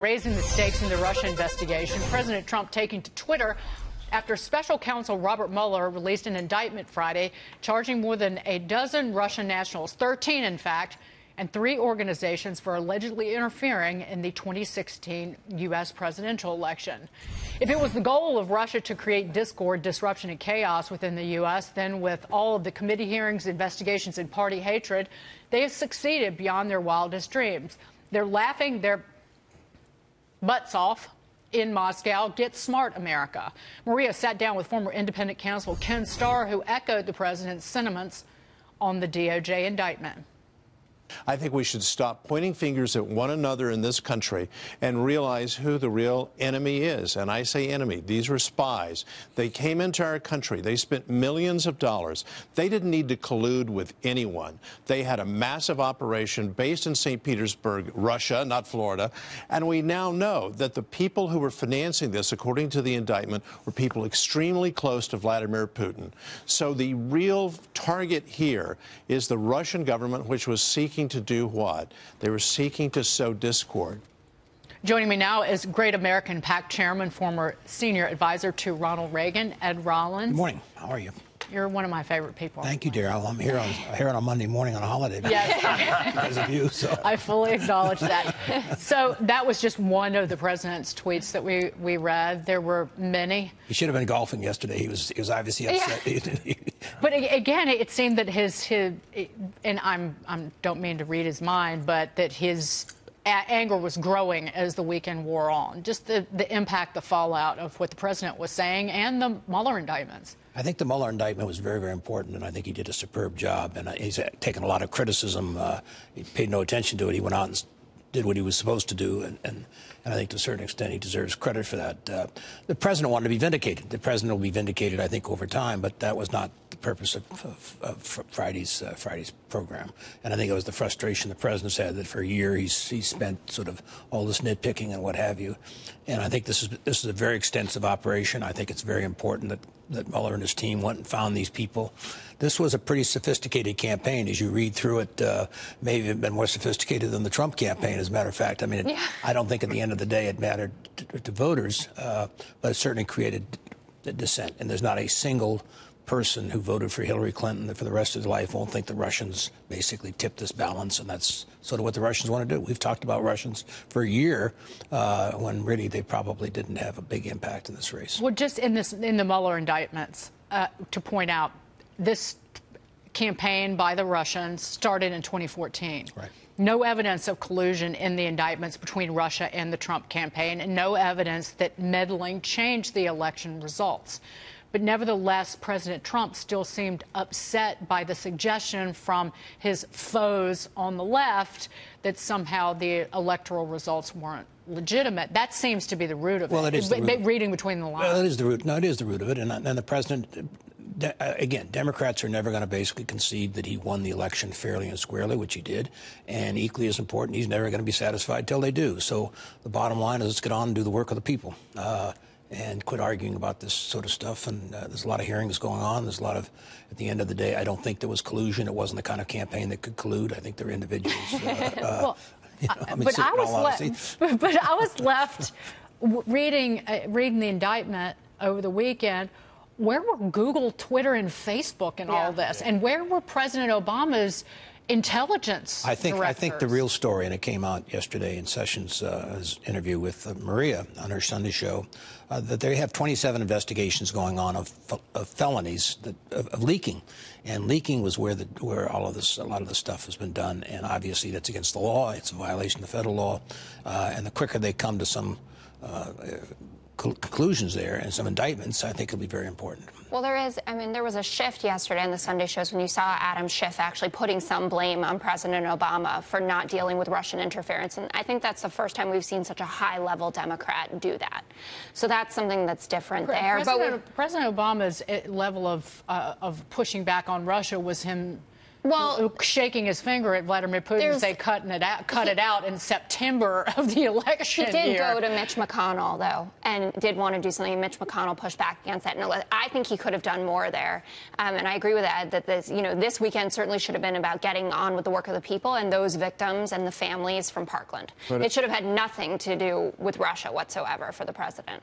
Raising the stakes in the Russia investigation, President Trump taking to Twitter after special counsel Robert Mueller released an indictment Friday charging more than a dozen Russian nationals, 13 in fact, and 3 organizations for allegedly interfering in the 2016 U.S. presidential election. If it was the goal of Russia to create discord, disruption, and chaos within the U.S., then with all of the committee hearings, investigations, and party hatred, they have succeeded beyond their wildest dreams. They're laughing their butts off in Moscow. Get smart, America. Maria sat down with former independent counsel Ken Starr, who echoed the president's sentiments on the DOJ indictment. I think we should stop pointing fingers at one another in this country and realize who the real enemy is. And I say enemy. These were spies. They came into our country. They spent millions of dollars. They didn't need to collude with anyone. They had a massive operation based in St. Petersburg, Russia, not Florida. And we now know that the people who were financing this, according to the indictment, were people extremely close to Vladimir Putin. So the real target here is the Russian government, which was seeking to do what? They were seeking to sow discord. Joining me now is Great American PAC chairman, former senior advisor to Ronald Reagan, Ed Rollins. Good morning. How are you? You're one of my favorite people. Thank you, Daryl. I'm here on a Monday morning on a holiday. Yes. Because of you. So. I fully acknowledge that. So that was just one of the president's tweets that we read. There were many. He should have been golfing yesterday. He was obviously upset. Yeah. But again, it seemed that his and I don't mean to read his mind, but that his anger was growing as the weekend wore on. Just the impact, the fallout of what the president was saying and the Mueller indictments. I think the Mueller indictment was very, very important, and I think he did a superb job. And he's taken a lot of criticism. He paid no attention to it. He went out and did what he was supposed to do, and I think to a certain extent he deserves credit for that. The president wanted to be vindicated. The president will be vindicated, I think, over time, but that was not the purpose of Friday's program. And I think it was the frustration the president's had that for a year he's spent sort of all this nitpicking and what have you. And I think this is a very extensive operation. I think it's very important that Mueller and his team went and found these people. This was a pretty sophisticated campaign. As you read through it, maybe have been more sophisticated than the Trump campaign, as a matter of fact. I mean, I don't think at the end of the day it mattered to voters, but it certainly created dissent. And there's not a single person who voted for Hillary Clinton that for the rest of their life won't think the Russians basically tipped this balance, and that's sort of what the Russians want to do. We've talked about Russians for a year when really they probably didn't have a big impact in this race. Well, just in the Mueller indictments, to point out, this campaign by the Russians started in 2014. Right. No evidence of collusion in the indictments between Russia and the Trump campaign, and no evidence that meddling changed the election results. But nevertheless, President Trump still seemed upset by the suggestion from his foes on the left that somehow the electoral results weren't legitimate. That seems to be the root of it. Well, it is the root. Reading between the lines. Well, it is the root. No, it is the root of it. And the president, again, Democrats are never going to basically concede that he won the election fairly and squarely, which he did. And equally as important, he's never going to be satisfied till they do. So the bottom line is let's get on and do the work of the people. And quit arguing about this sort of stuff. And there's a lot of hearings going on. There's a lot of, at the end of the day, I don't think there was collusion. It wasn't the kind of campaign that could collude. I think there were individuals. Well, but I was left reading the indictment over the weekend. Where were Google, Twitter, and Facebook in all this? And where were President Obama's intelligence directors? I think the real story, and it came out yesterday in Sessions' interview with Maria on her Sunday show, that they have 27 investigations going on of felonies of leaking, and leaking was where a lot of this stuff has been done, and obviously that's against the law. It's a violation of federal law, and the quicker they come to some conclusions there and some indictments, I think it'll be very important. Well, there was a shift yesterday in the Sunday shows when you saw Adam Schiff actually putting some blame on President Obama for not dealing with Russian interference. And I think that's the first time we've seen such a high-level Democrat do that. So that's something that's different there. President Obama's level of pushing back on Russia was him shaking his finger at Vladimir Putin to say cut it out in September of the election. He did go to Mitch McConnell, though, and did want to do something. Mitch McConnell pushed back against that. No, I think he could have done more there. And I agree with Ed that this weekend certainly should have been about getting on with the work of the people and those victims and the families from Parkland. It should have had nothing to do with Russia whatsoever for the president.